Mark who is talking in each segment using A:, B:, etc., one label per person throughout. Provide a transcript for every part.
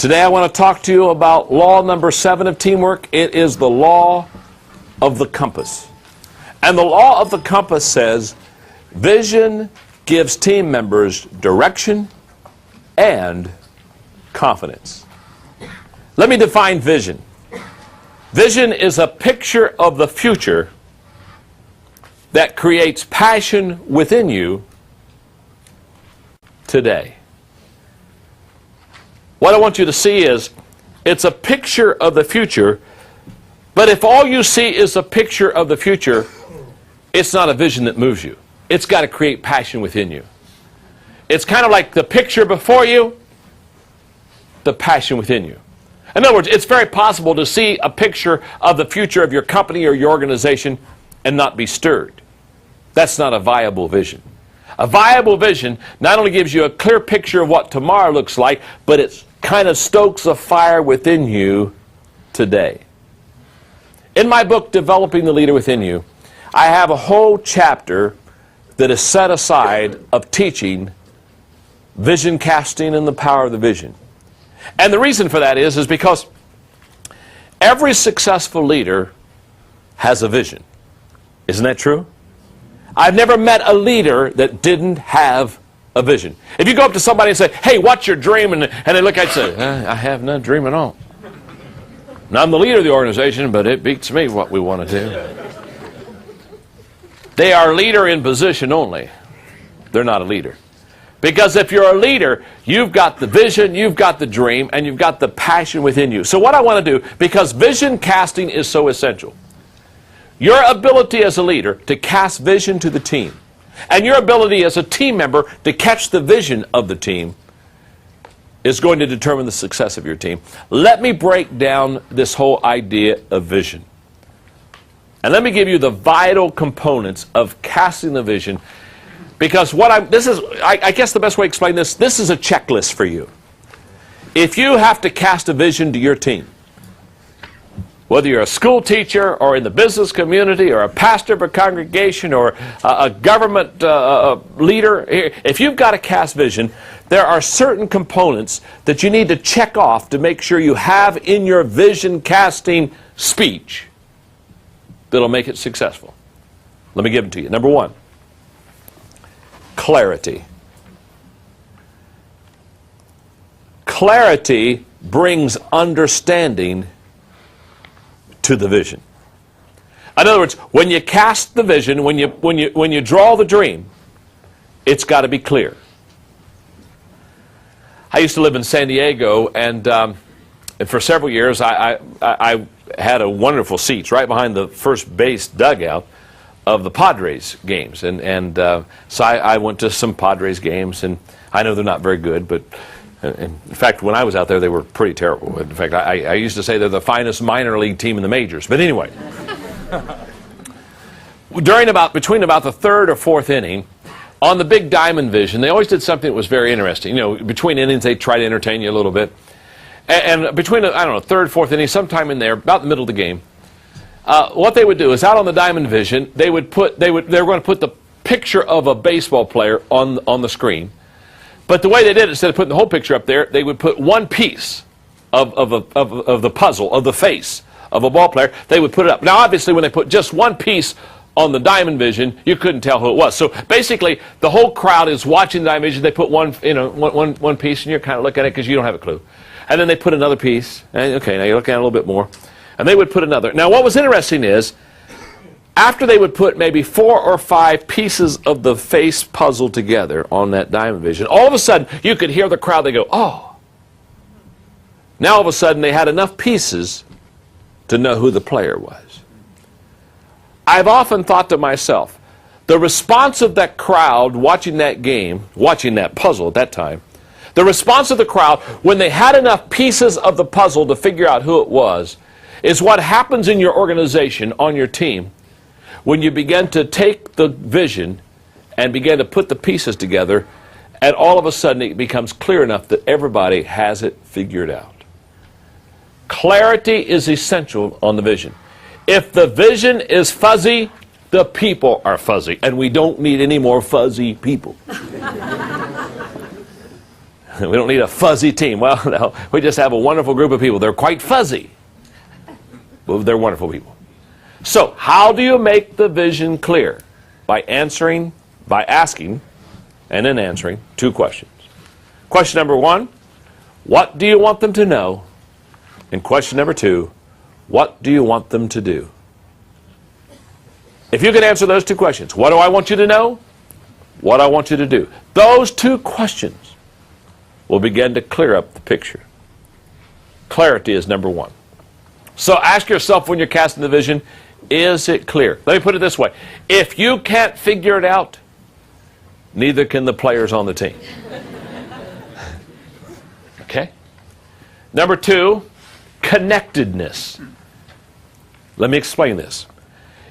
A: Today I want to talk to you about law number 7 of teamwork. It is the law of the compass. And the law of the compass says vision gives team members direction and confidence. Let me define vision. Vision is a picture of the future that creates passion within you today. What I want you to see is, it's a picture of the future, but if all you see is a picture of the future, it's not a vision that moves you. It's got to create passion within you. It's kind of like the picture before you, the passion within you. In other words, it's very possible to see a picture of the future of your company or your organization and not be stirred. That's not a viable vision. A viable vision not only gives you a clear picture of what tomorrow looks like, but it kind of stokes a fire within you today. In my book, Developing the Leader Within You, I have a whole chapter that is set aside of teaching vision casting and the power of the vision. And the reason for that is because every successful leader has a vision. Isn't that true? I've never met a leader that didn't have a vision. If you go up to somebody and say, hey, what's your dream? And they look at you and say, I have no dream at all. And I'm the leader of the organization, but it beats me what we want to do. They are a leader in position only. They're not a leader. Because if you're a leader, you've got the vision, you've got the dream, and you've got the passion within you. So what I want to do, because vision casting is so essential, your ability as a leader to cast vision to the team, and your ability as a team member to catch the vision of the team is going to determine the success of your team. Let me break down this whole idea of vision. And let me give you the vital components of casting the vision, because I guess the best way to explain this is a checklist for you. If you have to cast a vision to your team, whether you're a school teacher or in the business community or a pastor of a congregation or a government leader, if you've got to cast vision, there are certain components that you need to check off to make sure you have in your vision casting speech that'll make it successful. Let me give them to you. Number 1, clarity. Clarity brings understanding to the vision. In other words, when you cast the vision, when you draw the dream, it's got to be clear. I used to live in San Diego, and for several years I had a wonderful seats right behind the first base dugout of the Padres games, and so I went to some Padres games, and I know they're not very good, but in fact, when I was out there, they were pretty terrible. In fact, I used to say they're the finest minor league team in the majors. But anyway, between about the 3rd or 4th inning, on the big diamond vision, they always did something that was very interesting. You know, between innings, they try to entertain you a little bit. And between, 3rd, 4th inning, sometime in there, about the middle of the game, what they would do is out on the diamond vision, they were going to put the picture of a baseball player on the screen. But the way they did it, instead of putting the whole picture up there, they would put one piece of the puzzle, of the face of a ball player. They would put it up. Now, obviously, when they put just one piece on the diamond vision, you couldn't tell who it was. So basically, the whole crowd is watching the diamond vision. They put one piece, and you're kind of looking at it because you don't have a clue. And then they put another piece. And, okay, now you're looking at it a little bit more. And they would put another. Now, what was interesting is, after they would put maybe 4 or 5 pieces of the face puzzle together on that diamond vision, all of a sudden you could hear the crowd. They go, oh. Now all of a sudden they had enough pieces to know who the player was. I've often thought to myself, the response of that crowd watching that game, watching that puzzle at that time, the response of the crowd when they had enough pieces of the puzzle to figure out who it was, is what happens in your organization, on your team, when you begin to take the vision and begin to put the pieces together, and all of a sudden it becomes clear enough that everybody has it figured out. Clarity is essential on the vision. If the vision is fuzzy, the people are fuzzy, and we don't need any more fuzzy people. We don't need a fuzzy team. Well, no, we just have a wonderful group of people. They're quite fuzzy, but they're wonderful people. So, how do you make the vision clear? By asking, and then answering 2 questions. Question number 1, what do you want them to know? And question number 2, what do you want them to do? If you can answer those 2 questions, what do I want you to know? What I want you to do. Those 2 questions will begin to clear up the picture. Clarity is number 1. So ask yourself when you're casting the vision, is it clear? Let me put it this way. If you can't figure it out, neither can the players on the team. Okay? Number 2, connectedness. Let me explain this.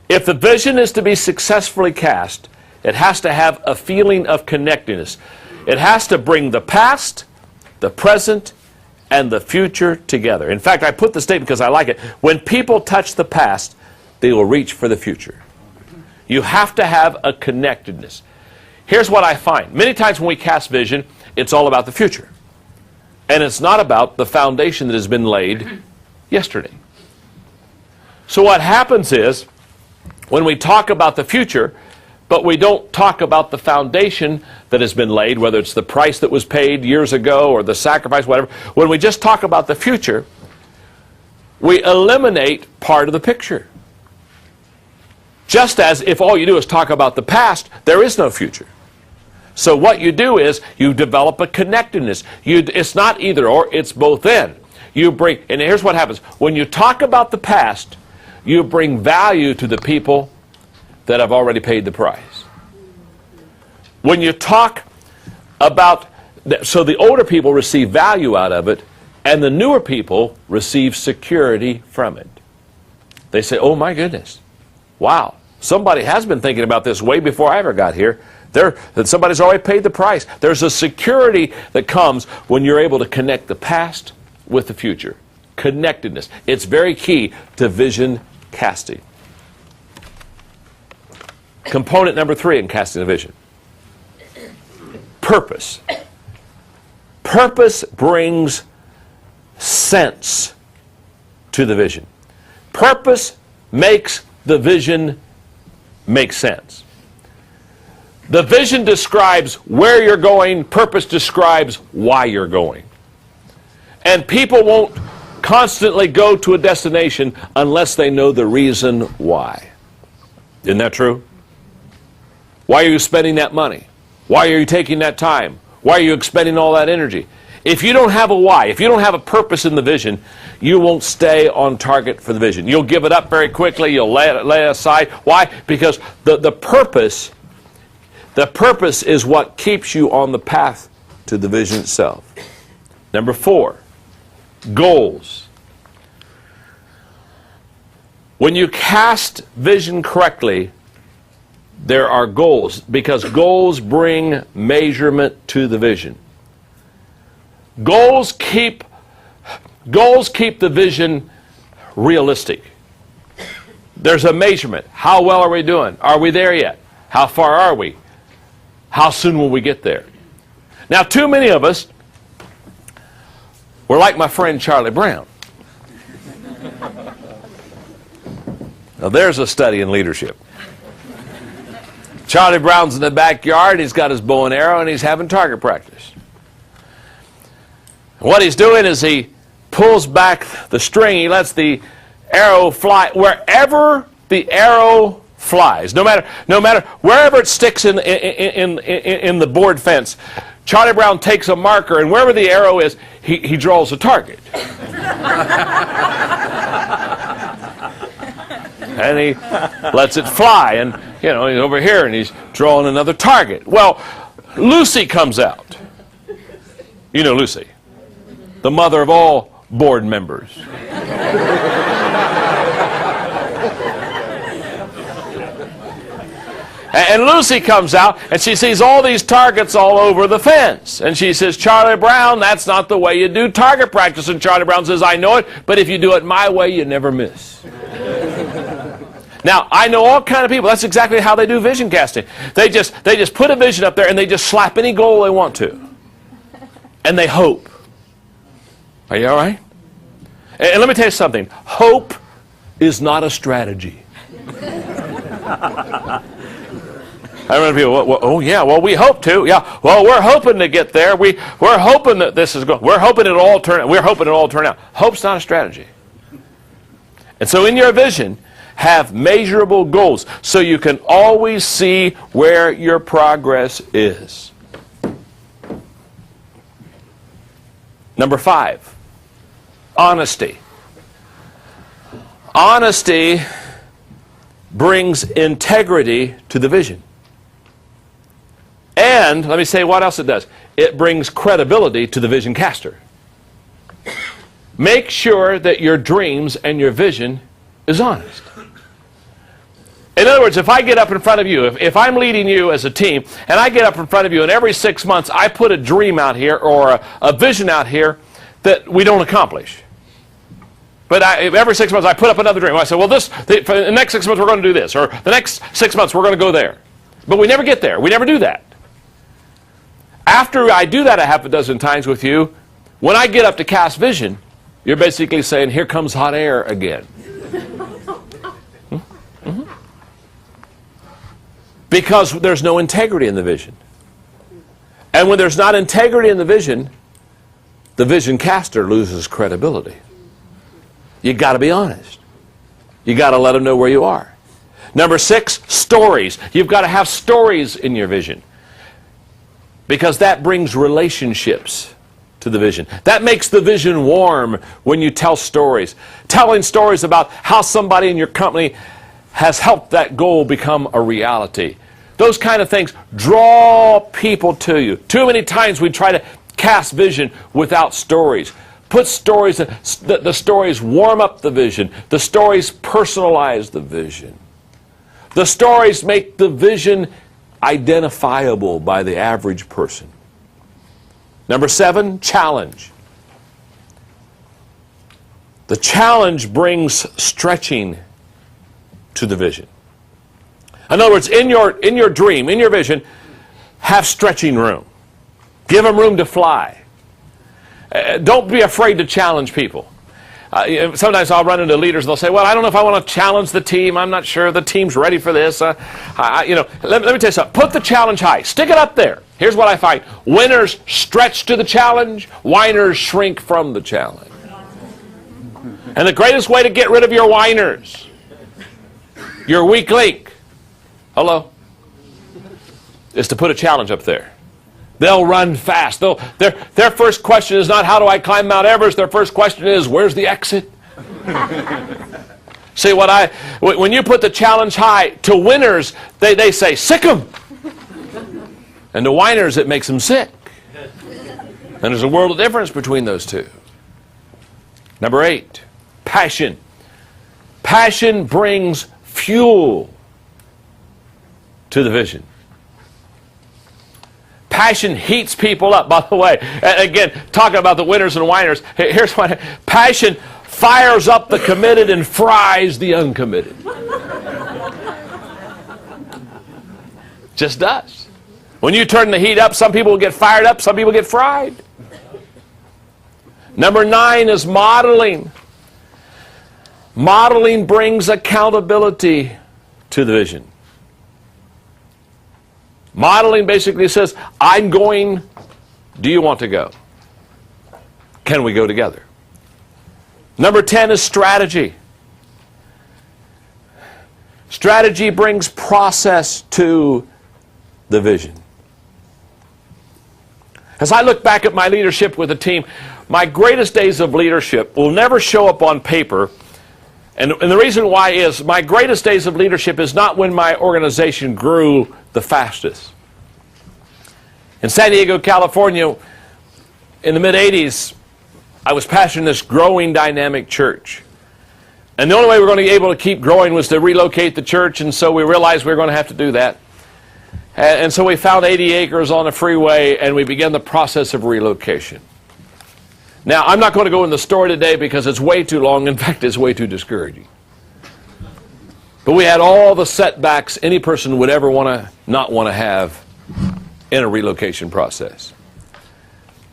A: If the vision is to be successfully cast, it has to have a feeling of connectedness. It has to bring the past, the present, and the future together. In fact, I put the statement because I like it. When people touch the past, they will reach for the future. You have to have a connectedness. Here's what I find. Many times when we cast vision, it's all about the future. And it's not about the foundation that has been laid yesterday. So what happens is, when we talk about the future, but we don't talk about the foundation that has been laid, whether it's the price that was paid years ago or the sacrifice, whatever, when we just talk about the future, we eliminate part of the picture. Just as if all you do is talk about the past, there is no future. So what you do is you develop a connectedness. It's not either or, it's both and. And here's what happens. When you talk about the past, you bring value to the people that have already paid the price. When you talk about, so the older people receive value out of it, and the newer people receive security from it. They say, oh my goodness, wow, somebody has been thinking about this way before I ever got here. That somebody's already paid the price. There's a security that comes when you're able to connect the past with the future. Connectedness. It's very key to vision casting. Component number 3 in casting a vision. Purpose. Purpose brings sense to the vision. Purpose makes the vision make sense. The vision describes where you're going. Purpose describes why you're going. And people won't constantly go to a destination unless they know the reason why. Isn't that true? Why are you spending that money? Why are you taking that time? Why are you expending all that energy? If you don't have a why, if you don't have a purpose in the vision, you won't stay on target for the vision. You'll give it up very quickly. You'll lay it aside. Why? Because the purpose is what keeps you on the path to the vision itself. Number 4, goals. When you cast vision correctly, there are goals, because goals bring measurement to the vision. Goals keep the vision realistic. There's a measurement. How well are we doing? Are we there yet? How far are we? How soon will we get there? Now, too many of us, we're like my friend Charlie Brown. Now, there's a study in leadership. Charlie Brown's in the backyard, he's got his bow and arrow, and he's having target practice. What he's doing is he pulls back the string, he lets the arrow fly wherever the arrow flies. No matter wherever it sticks in the board fence, Charlie Brown takes a marker, and wherever the arrow is, he draws a target. And he lets it fly, and he's over here and he's drawing another target. Well, Lucy comes out. You know Lucy, the mother of all board members. And Lucy comes out and she sees all these targets all over the fence. And she says, Charlie Brown, that's not the way you do target practice. And Charlie Brown says, I know it, but if you do it my way, you never miss. Now, I know all kind of people. That's exactly how they do vision casting. They just put a vision up there and they just slap any goal they want to. and they hope. Are you all right? And let me tell you something. Hope is not a strategy. I remember people, oh yeah, well we hope to. Yeah, well we're hoping to get there. We're hoping that this is going. We're hoping it'll all turn out. Hope's not a strategy. And so in your vision, have measurable goals so you can always see where your progress is. Number 5, honesty. Honesty brings integrity to the vision. And let me say what else it does. It brings credibility to the vision caster. Make sure that your dreams and your vision is honest. In other words, if I get up in front of you, if I'm leading you as a team, and I get up in front of you, and every 6 months I put a dream out here or a vision out here that we don't accomplish. But every 6 months I put up another dream. I say, well, for the next 6 months we're going to do this, or the next 6 months we're going to go there. But we never get there. We never do that. After I do that a half a dozen times with you, when I get up to cast vision, you're basically saying, here comes hot air again. Because there's no integrity in the vision. And when there's not integrity in the vision caster loses credibility. You got to be honest. You got to let them know where you are. Number 6, stories. You've got to have stories in your vision. Because that brings relationships to the vision. That makes the vision warm when you tell stories. Telling stories about how somebody in your company has helped that goal become a reality. Those kind of things draw people to you. Too many times we try to cast vision without stories. Put stories, the stories warm up the vision. The stories personalize the vision. The stories make the vision identifiable by the average person. Number 7, challenge. The challenge brings stretching to the vision. In other words, in your dream, in your vision, have stretching room. Give them room to fly. Don't be afraid to challenge people. Sometimes I'll run into leaders and they'll say, well, I don't know if I want to challenge the team. I'm not sure the team's ready for this. Let me tell you something. Put the challenge high. Stick it up there. Here's what I find. Winners stretch to the challenge. Whiners shrink from the challenge. And the greatest way to get rid of your whiners, your weak link, is to put a challenge up there. They'll run fast. Their first question is not, how do I climb Mount Everest? Their first question is, where's the exit? See, when you put the challenge high, to winners, they say, sick 'em. And to whiners, it makes them sick. And there's a world of difference between those two. Number 8, passion. Passion brings fuel to the vision. Passion heats people up. By the way, again, talking about the winners and whiners, here's what passion fires up the committed and fries the uncommitted. Just does. When you turn the heat up, some people will get fired up, some people get fried. Number 9 is modeling. Modeling brings accountability to the vision. Modeling basically says, I'm going, do you want to go? Can we go together? Number 10 is strategy. Strategy brings process to the vision. As I look back at my leadership with a team, my greatest days of leadership will never show up on paper. And the reason why is my greatest days of leadership is not when my organization grew the fastest. In San Diego, California, in the mid-'80s, I was pastoring this growing dynamic church. And the only way we were going to be able to keep growing was to relocate the church, and so we realized we were going to have to do that. And so we found 80 acres on a freeway, and we began the process of relocation. Now, I'm not going to go in the story today because it's way too long. In fact, it's way too discouraging. But we had all the setbacks any person would ever not want to have in a relocation process.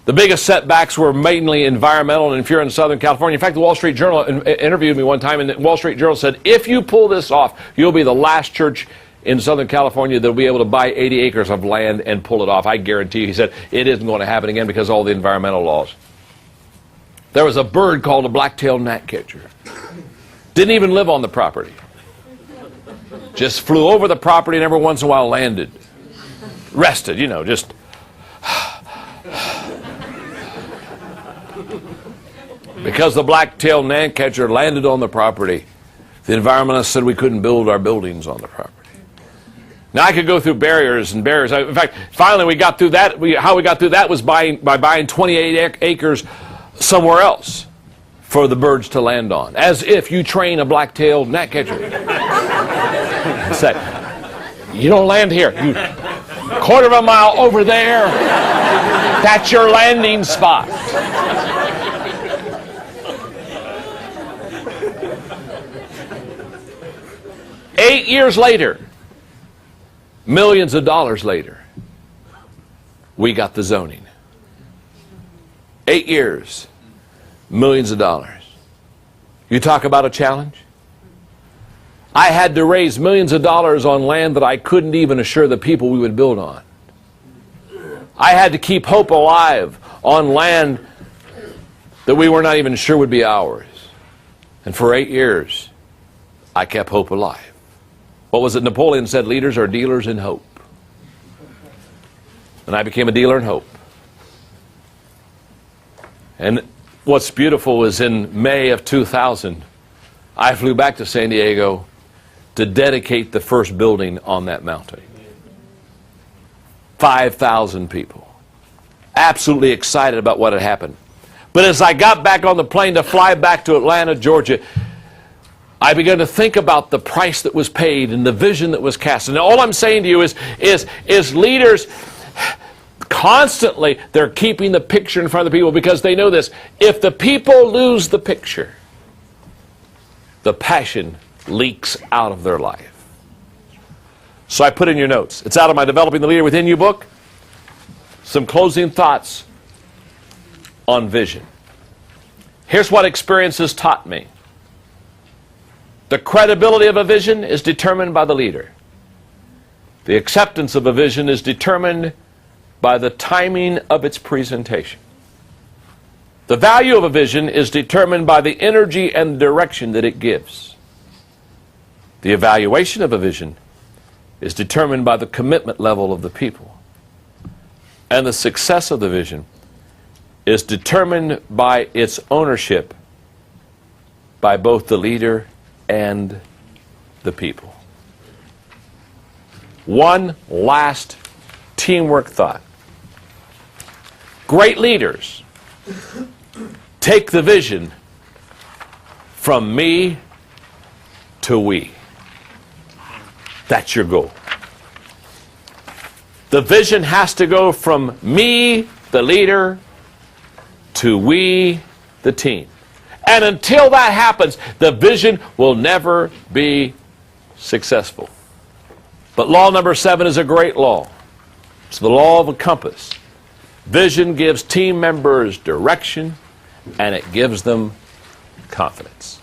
A: The biggest setbacks were mainly environmental, and if you're in Southern California, in fact, the Wall Street Journal interviewed me one time, and the Wall Street Journal said, if you pull this off, you'll be the last church in Southern California that will be able to buy 80 acres of land and pull it off. I guarantee you, he said, it isn't going to happen again because of all the environmental laws. There was a bird called a black-tailed gnatcatcher. Didn't even live on the property. Just flew over the property and every once in a while landed. Rested, you know, just... Because the black-tailed gnatcatcher landed on the property, the environmentalists said we couldn't build our buildings on the property. Now, I could go through barriers and barriers. In fact, finally we got through that. How we got through that was by buying 28 acres somewhere else for the birds to land on. As if you train a black-tailed gnatcatcher. Say, you don't land here. You quarter of a mile over there. That's your landing spot. $8 years later, millions of dollars later, we got the zoning. 8 years, millions of dollars. You talk about a challenge? I had to raise millions of dollars on land that I couldn't even assure the people we would build on. I had to keep hope alive on land that we were not even sure would be ours. And for 8 years, I kept hope alive. What was it Napoleon said? Leaders are dealers in hope. And I became a dealer in hope. And what's beautiful is in May of 2000, I flew back to San Diego to dedicate the first building on that mountain. 5,000 people. Absolutely excited about what had happened. But as I got back on the plane to fly back to Atlanta, Georgia, I began to think about the price that was paid and the vision that was cast. And all I'm saying to you is leaders constantly, they're keeping the picture in front of the people because they know this. If the people lose the picture, the passion leaks out of their life. So I put in your notes. It's out of my Developing the Leader Within You book. Some closing thoughts on vision. Here's what experience has taught me. The credibility of a vision is determined by the leader. The acceptance of a vision is determined by the timing of its presentation. The value of a vision is determined by the energy and direction that it gives. The evaluation of a vision is determined by the commitment level of the people. And the success of the vision is determined by its ownership by both the leader and the people. One last teamwork thought. Great leaders take the vision from me to we. That's your goal. The vision has to go from me, the leader, to we, the team. And until that happens, the vision will never be successful. But law number 7 is a great law. It's the law of a compass. Vision gives team members direction, and it gives them confidence.